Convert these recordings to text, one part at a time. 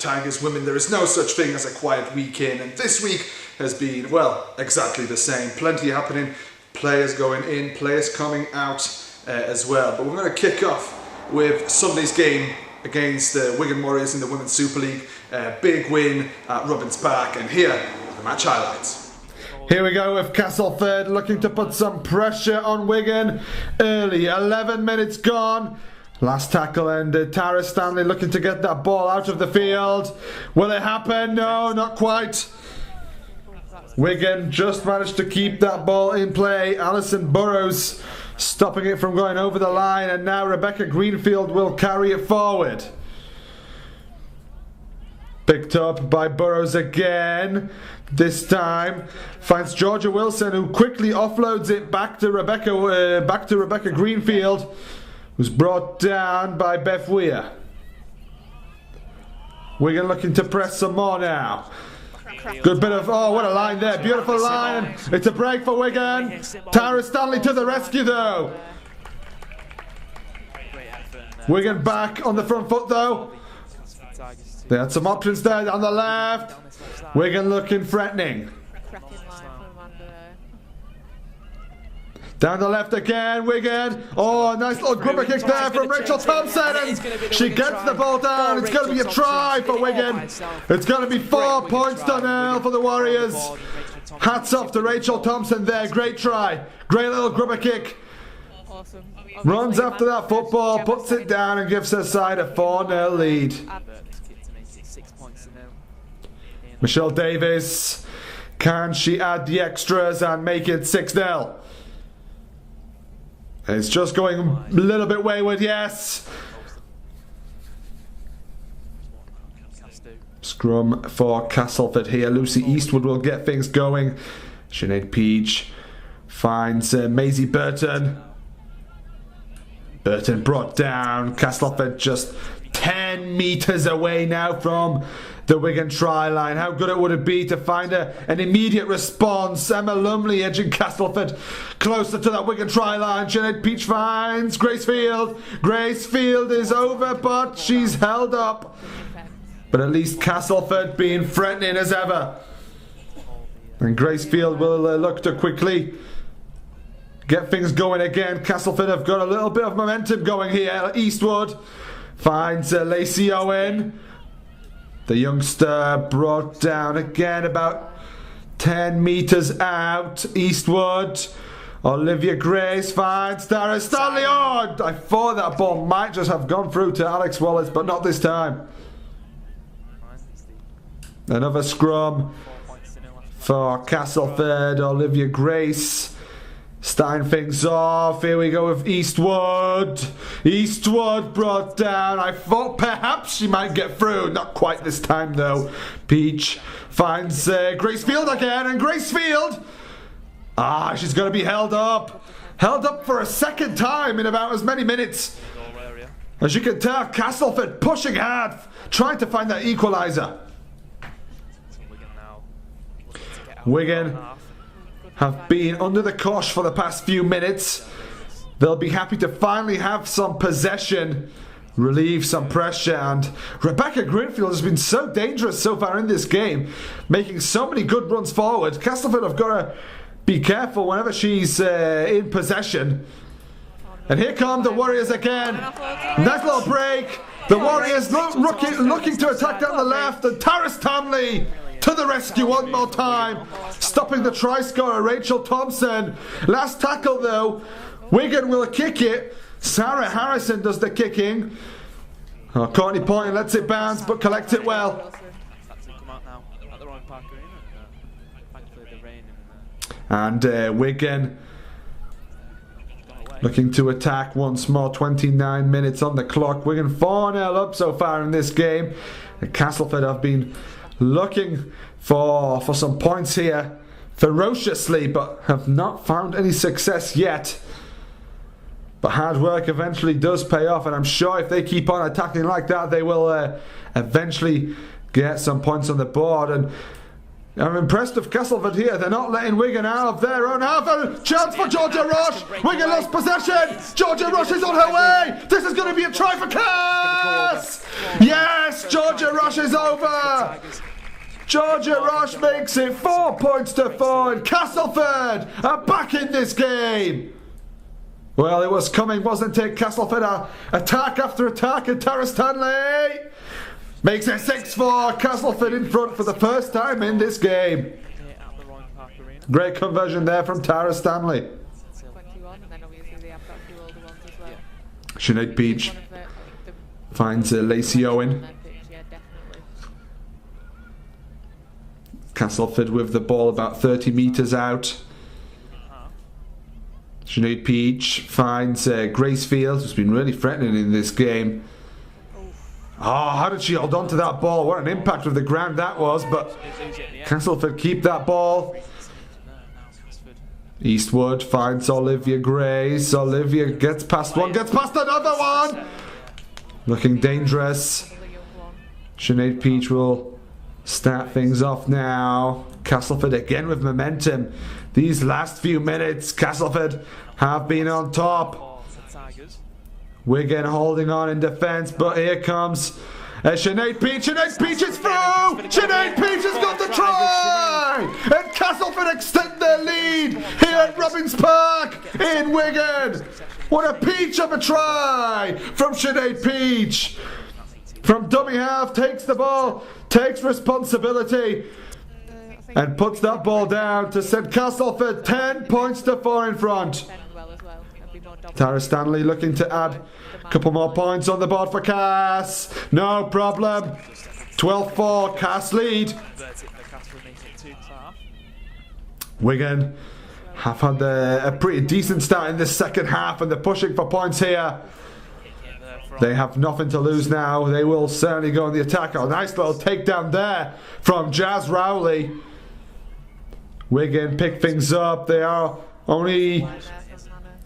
Tigers Women, there is no such thing as a quiet weekend, and this week has been, well, exactly the same. Plenty happening, players going in, players coming out as well. But we're going to kick off with Sunday's game against the Wigan Warriors in the Women's Super League. Big win at Robbins Park, and here are the match highlights. Here we go with Castleford looking to put some pressure on Wigan early. 11 minutes gone. Last tackle ended. Tara Stanley looking to get that ball out of the field. Will it happen? No, not quite. Wigan just managed to keep that ball in play. Alison Burrows stopping it from going over the line, and now Rebecca Greenfield will carry it forward. Picked up by Burrows again. This time finds Georgia Wilson, who quickly offloads it back to Rebecca Greenfield, who's brought down by Beth Weir. Wigan looking to press some more now. Good bit of, oh, what a line there, beautiful line. It's a break for Wigan. Tara Stanley to the rescue though. Wigan back on the front foot though. They had some options there on the left. Wigan looking threatening. Down the left again, Wigan. Oh, nice little grubber kick there from Rachel Thompson. And she gets the ball down. It's going to be a try for Wigan. It's going to be 4 points to 0 for the Warriors. Hats off to Rachel Thompson there. Great try. Great little grubber kick. Runs after that football, puts it down and gives her side a 4-0 lead. Michelle Davis. Can she add the extras and make it 6-0? It's just going a little bit wayward, yes. Scrum for Castleford here. Lucy Eastwood will get things going. Sinead Peach finds Maisie Burton. Burton brought down. Castleford just 10 metres away now from the Wigan try line. How good it would it be to find an immediate response. Emma Lumley edging Castleford closer to that Wigan try line. Sinead Peach finds Gracefield. Gracefield is over, but she's held up. But at least Castleford being threatening as ever. And Gracefield will look to quickly get things going again. Castleford have got a little bit of momentum going here. Eastwood finds Lacey Owen. The youngster brought down again about 10 metres out. Eastwood. Olivia Grace finds Tara Stanley. Oh, I thought that ball might just have gone through to Alex Wallace, but not this time. Another scrum for Castleford. Olivia Grace starting things off. Here we go with Eastwood. Eastwood brought down. I thought perhaps she might get through. Not quite this time though. Peach finds Gracefield again. And Gracefield, she's going to be held up. Held up for a second time in about as many minutes. As you can tell, Castleford pushing hard, trying to find that equaliser. Wigan have been under the cosh for the past few minutes. They'll be happy to finally have some possession, relieve some pressure, and Rebecca Greenfield has been so dangerous so far in this game, making so many good runs forward. Castleford have got to be careful whenever she's in possession. And here come the Warriors again. Nice little break. The Warriors looking to attack down the left, and Tara Stanley to the rescue one more time, stopping the try scorer Rachel Thompson. Last tackle though, Wigan will kick it. Sarah Harrison does the kicking. Courtney Poynton lets it bounce but collects it well. And Wigan looking to attack once more. 29 minutes on the clock. Wigan 4-0 up so far in this game. And Castleford have been looking for some points here ferociously, but have not found any success yet. But hard work eventually does pay off, and I'm sure if they keep on attacking like that, they will eventually get some points on the board. And I'm impressed with Castleford here. They're not letting Wigan out of their own half. A chance for Georgia Rush. Wigan lost possession. Georgia Rush is on her way. This is going to be a try for Cass. Yes, Georgia Rush is over. Georgia Rush makes it 4 points to 4. And Castleford are back in this game. Well, it was coming, wasn't it? Castleford attack after attack, and Tara Stanley makes it 6-4. Castleford in front for the first time in this game. Great conversion there from Tara Stanley. Sinead Peach finds Lacey Owen. Castleford with the ball about 30 metres out. Sinead Peach finds Grace Fields, who's been really threatening in this game. Oh, how did she hold on to that ball? What an impact with the ground that was, but Castleford keep that ball. Eastwood finds Olivia Grace. Olivia gets past one, gets past another one. Looking dangerous. Sinead Peach will start things off now. Castleford again with momentum. These last few minutes, Castleford have been on top. Wigan holding on in defence, but here comes Sinead Peach. Sinead Peach is through! Sinead Peach has got the try! And Castleford extend their lead here at Robbins Park in Wigan. What a peach of a try from Sinead Peach. From dummy half, takes the ball, takes responsibility, and puts that ball down to send Castleford 10 points to 4 in front. Tara Stanley looking to add a couple more points on the board for Cass. No problem. 12-4, Cass lead. Wigan have had a pretty decent start in this second half, and they're pushing for points here. They have nothing to lose now. They will certainly go on the attack. A nice little takedown there from Jazz Rowley. Wigan pick things up. They are only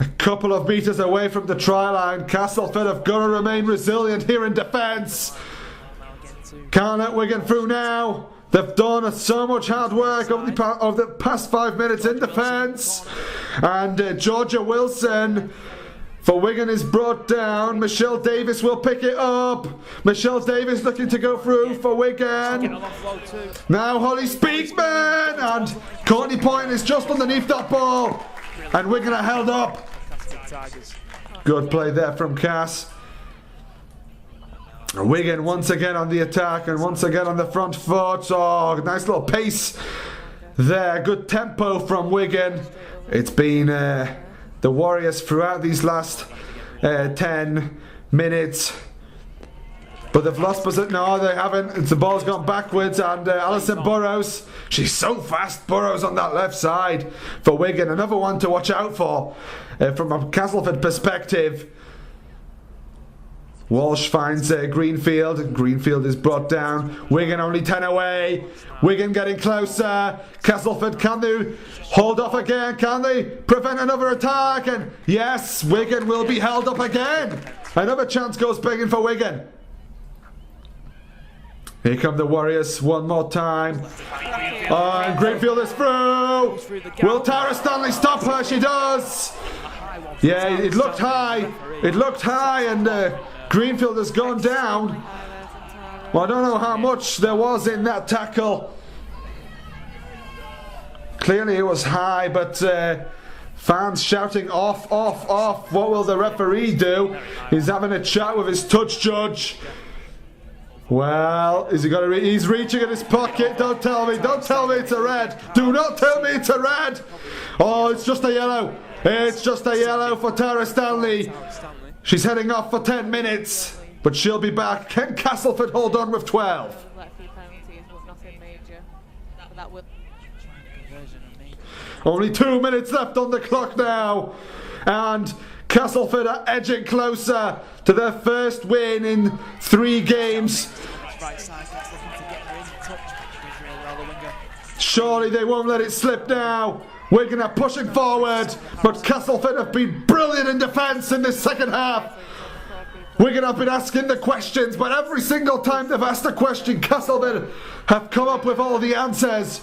a couple of metres away from the try line. Castleford have got to remain resilient here in defence. Can't let Wigan through now. They've done so much hard work over the past 5 minutes in defence. And Georgia Wilson for Wigan is brought down. Michelle Davis will pick it up. Michelle Davis looking to go through for Wigan. Now Holly Speakman, and Courtney Point is just underneath that ball. And Wigan are held up. Good play there from Cass. Wigan once again on the attack and once again on the front foot. Oh, nice little pace there. Good tempo from Wigan. It's been the Warriors throughout these last 10 minutes. But they've lost possession. No, they haven't. The ball's gone backwards, and Alison Burrows, she's so fast. Burrows on that left side for Wigan. Another one to watch out for from a Castleford perspective. Walsh finds Greenfield. Greenfield is brought down. Wigan only 10 away. Wigan getting closer. Castleford, can they hold off again? Can they prevent another attack? And yes, Wigan will be held up again. Another chance goes begging for Wigan. Here come the Warriors one more time. Oh, and Greenfield is through. Will Tara Stanley stop her? She does. Yeah, it looked high. It looked high, and Greenfield has gone down. Well, I don't know how much there was in that tackle. Clearly it was high, but fans shouting off, off, off. What will the referee do? He's having a chat with his touch judge. Well, is he going to he's reaching in his pocket. Don't tell me it's a red. Do not tell me it's a red. Oh, it's just a yellow. It's just a yellow for Tara Stanley. She's heading off for 10 minutes, but she'll be back. Can Castleford hold on with 12? Only 2 minutes left on the clock now, and Castleford are edging closer to their first win in 3 games. Surely they won't let it slip now. Wigan are pushing forward, but Castleford have been brilliant in defence in this second half. Wigan have been asking the questions, but every single time they've asked a question, Castleford have come up with all the answers.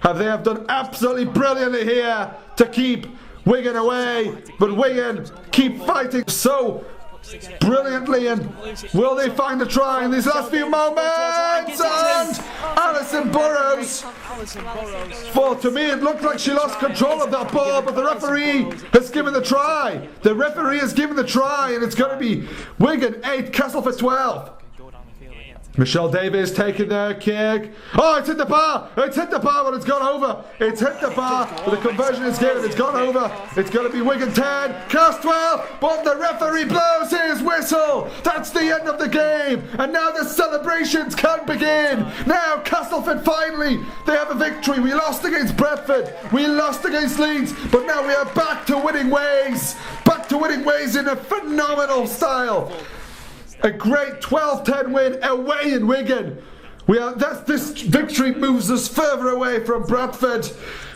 And they have done absolutely brilliantly here to keep Wigan away, but Wigan keep fighting so brilliantly, and will they find a try in these last few moments? And Alison Burrows. For to me, it looked like she lost control of that ball, but the referee has given the try. The referee has given the try, and it's going to be Wigan 8, Castleford 12. Michelle Davies taking the kick. Oh, it's hit the bar. It's hit the bar, but it's gone over. It's hit the bar, but the conversion is given. It's gone over. It's going to be Wigan 10, Cast 12, but the referee blows his whistle. That's the end of the game, and now the celebrations can begin. Now Castleford finally, they have a victory. We lost against Bradford. We lost against Leeds, but now we are back to winning ways. Back to winning ways in a phenomenal style. A great 12-10 win away in Wigan. This victory moves us further away from Bradford,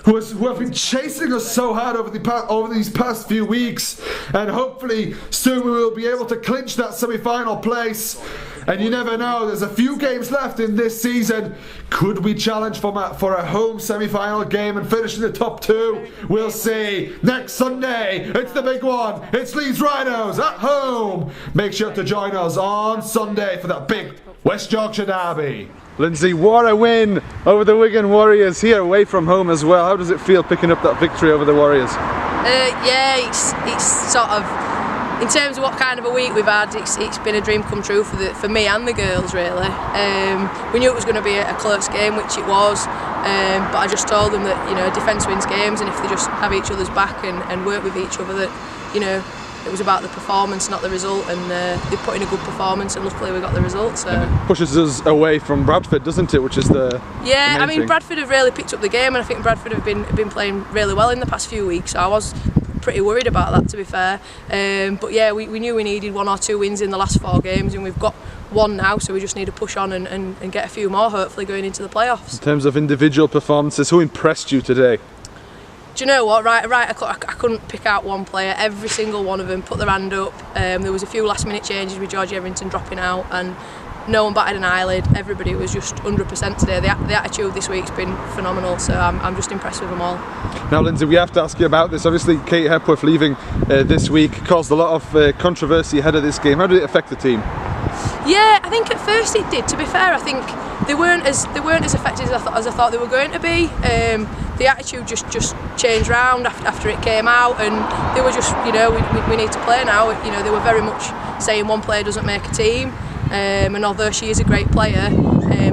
who have been chasing us so hard over these past few weeks, and hopefully soon we will be able to clinch that semi-final place. And you never know, there's a few games left in this season. Could we challenge for a home semi-final game and finish in the top 2? We'll see. Next Sunday, it's the big one. It's Leeds Rhinos at home. Make sure to join us on Sunday for that big West Yorkshire derby. Lindsay, what a win over the Wigan Warriors here away from home as well. How does it feel picking up that victory over the Warriors? Yeah, it's sort of, in terms of what kind of a week we've had, it's been a dream come true for me and the girls, really. We knew it was going to be a close game, which it was, but I just told them that defence wins games, and if they just have each other's back and work with each other, that it was about the performance, not the result, and they put in a good performance, and luckily we got the result. So it pushes us away from Bradford, doesn't it? Which is the I mean, Bradford have really picked up the game, and I think Bradford have been playing really well in the past few weeks. So I was pretty worried about that, to be fair. But yeah, we knew we needed 1 or 2 wins in the last 4 games, and we've got 1 now, so we just need to push on and get a few more, hopefully going into the playoffs. In terms of individual performances, who impressed you today? Do you know what? Right, I couldn't pick out one player. Every single one of them put their hand up. There was a few last-minute changes with George Everington dropping out, and no one batted an eyelid. Everybody was just 100% today. The attitude this week's been phenomenal, so I'm just impressed with them all. Now, Lindsay, we have to ask you about this. Obviously, Kate Hepworth leaving this week caused a lot of controversy ahead of this game. How did it affect the team? Yeah, I think at first it did. To be fair, I think they weren't as affected as I thought they were going to be. The attitude just changed round after it came out, and they were just, we need to play now. They were very much saying one player doesn't make a team, and although she is a great player,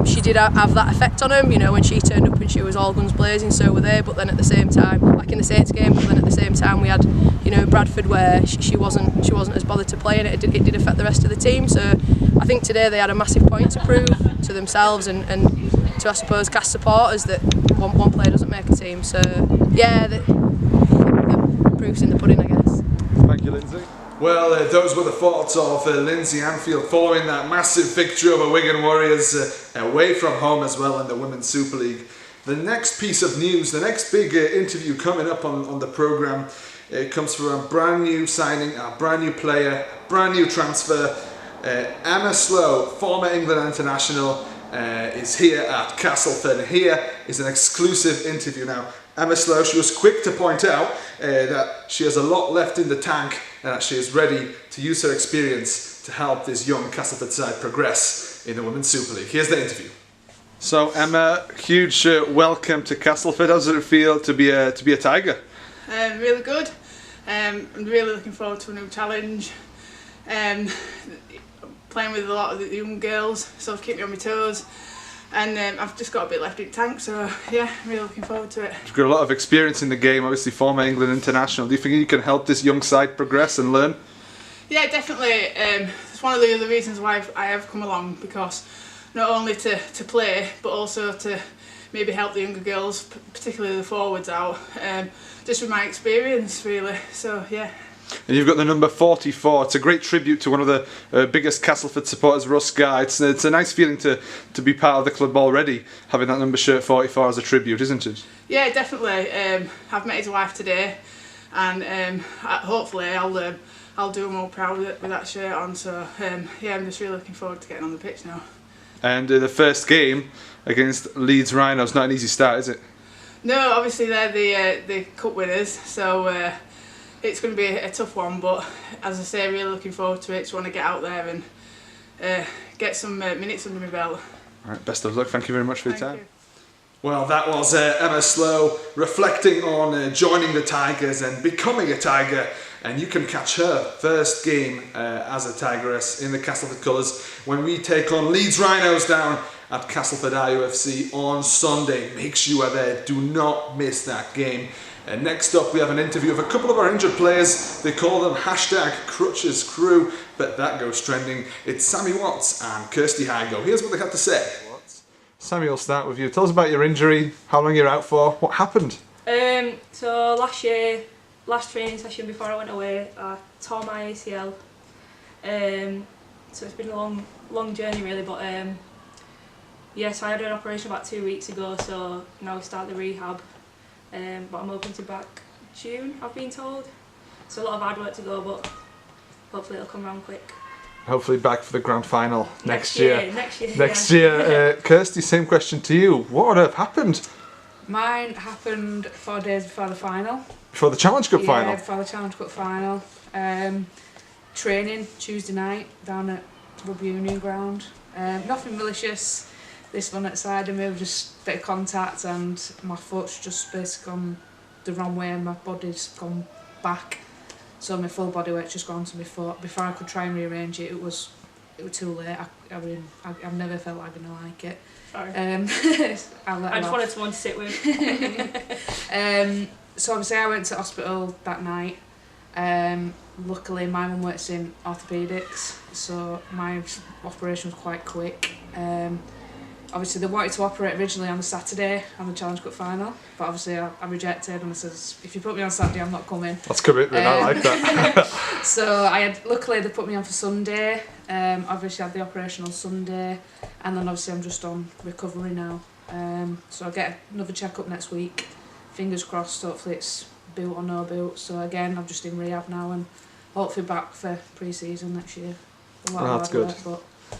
she did have that effect on them. When she turned up and she was all guns blazing, so were they. But then at the same time, like in the Saints game, but then at the same time we had, Bradford, where she wasn't as bothered to play, and it did affect the rest of the team. So I think today they had a massive point to prove to themselves and to, I suppose, Cast supporters that one player doesn't make a team. So yeah, the proof's in the pudding, I guess. Thank you, Lindsay. Well, those were the thoughts of Lindsay Anfield following that massive victory over Wigan Warriors away from home as well in the Women's Super League. The next piece of news, the next big interview coming up on the programme, comes from a brand new signing, a brand new player, brand new transfer. Emma Slow, former England international, is here at Castleford. Here is an exclusive interview. Now, Emma Slow, she was quick to point out that she has a lot left in the tank and that she is ready to use her experience to help this young Castleford side progress in the Women's Super League. Here's the interview. So Emma, huge welcome to Castleford. How does it feel to be a Tiger? Really good. I'm really looking forward to a new challenge. Playing with a lot of the young girls, sort of keep me on my toes. And I've just got a bit left in the tank, so yeah, I'm really looking forward to it. You've got a lot of experience in the game, obviously former England international. Do you think you can help this young side progress and learn? Yeah, definitely. It's one of the other reasons why I have come along, because not only to play, but also to maybe help the younger girls, particularly the forwards out, just with my experience really, so yeah. And you've got the number 44. It's a great tribute to one of the biggest Castleford supporters, Russ Guy. It's a nice feeling to be part of the club already, having that number shirt 44 as a tribute, isn't it? Yeah, definitely. I've met his wife today, and hopefully I'll I'll do them all proud with that shirt on. So yeah, I'm just really looking forward to getting on the pitch now. And the first game against Leeds Rhinos, not an easy start, is it? No, obviously they're the cup winners, so it's going to be a tough one. But as I say, really looking forward to it. Just want to get out there and get some minutes under my belt. All right, best of luck. Thank you very much for your time. You. Well, that was Emma Slow reflecting on joining the Tigers and becoming a Tiger. And you can catch her first game as a Tigress in the Castleford colours when we take on Leeds Rhinos down at Castleford IUFC on Sunday. Make sure you are there. Do not miss that game. Next up, we have an interview of a couple of our injured players. They call them #Crutches Crew, but that goes trending. It's Sammy Watts and Kirsty Hygo. Here's what they had to say. Sammy, we'll start with you. Tell us about your injury, how long you're out for, what happened? So last training session before I went away, I tore my ACL. So it's been a long journey really, but yeah, so I had an operation about 2 weeks ago, so now we start the rehab. But I'm hoping to be back June, I've been told. So a lot of hard work to go, but hopefully it'll come around quick. Hopefully back for the grand final next year. Next year. Kirsty, same question to you. What would have happened? Mine happened 4 days before the final. Before the Challenge Cup final? Yeah, before the Challenge Cup final. Training Tuesday night down at Rugby Union Ground. Nothing malicious. This one at the side of me was just a bit of contact and my foot's just basically gone the wrong way and my body's gone back. So my full body weight's just gone to my foot. Before I could try and rearrange it, it was too late. I've never felt agony like it. Sorry. I just wanted someone to sit with. So obviously I went to hospital that night. Luckily my mum works in orthopaedics, so my operation was quite quick. Obviously they wanted to operate originally on the Saturday on the Challenge Cup final, but obviously I rejected and I said, if you put me on Saturday I'm not coming. That's commitment, I like that. So luckily they put me on for Sunday. Obviously I had the operation on Sunday and then obviously I'm just on recovery now. So I'll get another check-up next week. Fingers crossed, hopefully it's boot or no boot. So again, I'm just in rehab now and hopefully back for pre-season next year. That's good.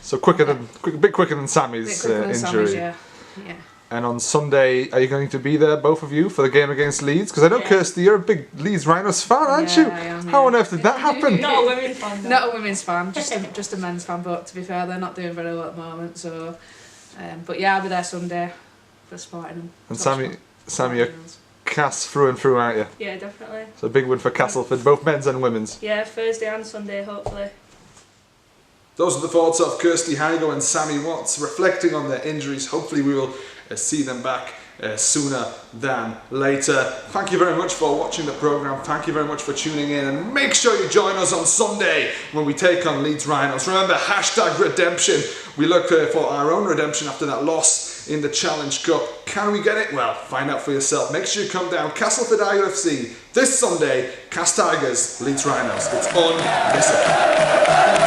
So a bit quicker than Sammy's injury. Sammy's, yeah. And on Sunday, are you going to be there, both of you, for the game against Leeds? Because I know, Kirsty, you're a big Leeds Rhinos fan, aren't you? I am, How on earth did that happen? Not a women's fan, though. Not a women's fan, just a men's fan. But to be fair, they're not doing very well at the moment. So, but yeah, I'll be there Sunday for supporting them. And Sammy, you're Cass through and through, aren't you? Yeah, definitely. So a big win for Castleford, both men's and women's. Yeah, Thursday and Sunday, hopefully. Those are the thoughts of Kirsty Hygo and Sammy Watts reflecting on their injuries. Hopefully we will see them back sooner than later. Thank you very much for watching the programme. Thank you very much for tuning in. And make sure you join us on Sunday when we take on Leeds Rhinos. Remember, #redemption. We look for our own redemption after that loss in the Challenge Cup. Can we get it? Well, find out for yourself. Make sure you come down. Castleford IUFC this Sunday. Tigers, Leeds Rhinos. It's unmissable.